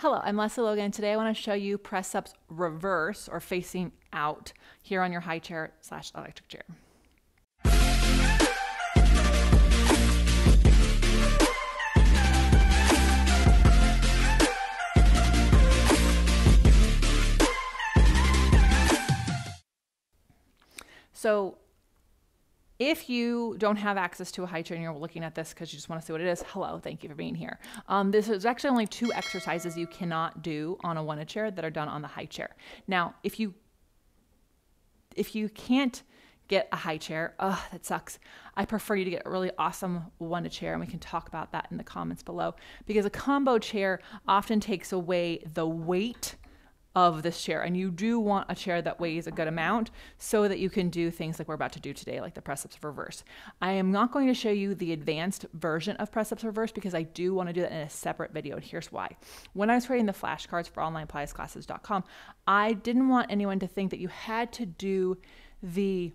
Hello, I'm Lesley Logan. Today I want to show you press ups reverse or facing out here on your high chair / electric chair. So if you don't have access to a high chair and you're looking at this because you just want to see what it is, hello, thank you for being here. This is actually only 2 exercises you cannot do on a one chair that are done on the high chair. Now, if you can't get a high chair, that sucks. I prefer you to get a really awesome one chair, and we can talk about that in the comments below, because a combo chair often takes away the weight of this chair, and you do want a chair that weighs a good amount so that you can do things like we're about to do today, like the press-ups reverse. I am not going to show you the advanced version of press-ups reverse because I do want to do that in a separate video, and here's why. When I was creating the flashcards for onlinepilatesclasses.com, I didn't want anyone to think that you had to do the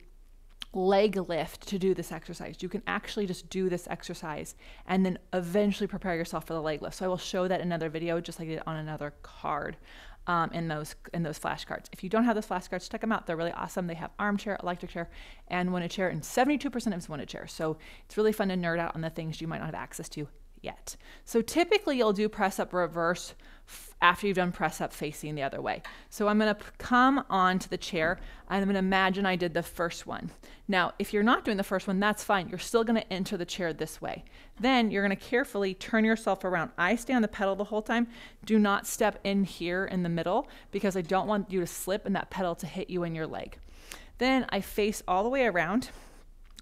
leg lift to do this exercise. You can actually just do this exercise and then eventually prepare yourself for the leg lift. So I will show that in another video, just like I did on another card. In those flashcards. If you don't have those flashcards, check them out. They're really awesome. They have armchair, electric chair, and one chair, and 72% of it's one chair. So it's really fun to nerd out on the things you might not have access to yet. So typically you'll do press up reverse after you've done press up facing the other way. So I'm going to come onto the chair and I'm going to imagine I did the first one. Now, if you're not doing the first one, that's fine. You're still going to enter the chair this way. Then you're going to carefully turn yourself around. I stay on the pedal the whole time. Do not step in here in the middle because I don't want you to slip and that pedal to hit you in your leg. Then I face all the way around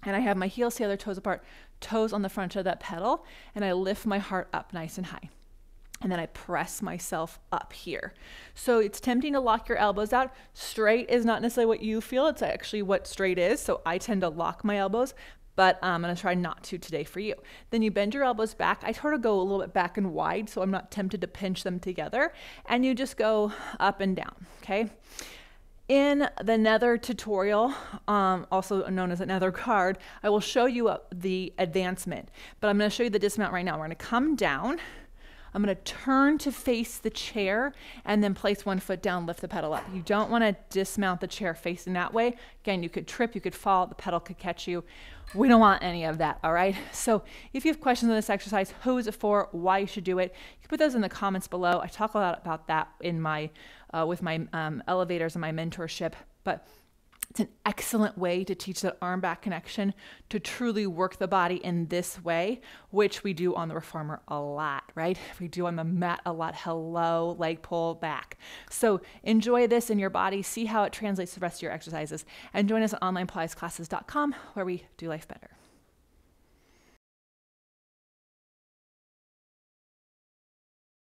and I have my heels together, toes apart, toes on the front of that pedal, and I lift my heart up nice and high. And then I press myself up here. So it's tempting to lock your elbows out. Straight is not necessarily what you feel. It's actually what straight is. So I tend to lock my elbows, but I'm going to try not to today for you. Then you bend your elbows back. I sort of go a little bit back and wide, so I'm not tempted to pinch them together. And you just go up and down, okay? In the nether tutorial, also known as another card, I will show you the advancement, but I'm going to show you the dismount right now. We're going to come down. I'm going to turn to face the chair and then place one foot down, lift the pedal up. You don't want to dismount the chair facing that way. Again, you could trip, you could fall, the pedal could catch you. We don't want any of that, all right? So if you have questions on this exercise, who is it for, why you should do it, you can put those in the comments below. I talk a lot about that in my with my elevators and my mentorship, but it's an excellent way to teach that arm back connection, to truly work the body in this way, which we do on the reformer a lot, right? We do on the mat a lot. Hello, leg pull back. So enjoy this in your body, see how it translates to the rest of your exercises, and join us at onlinepilatesclasses.com where we do life better.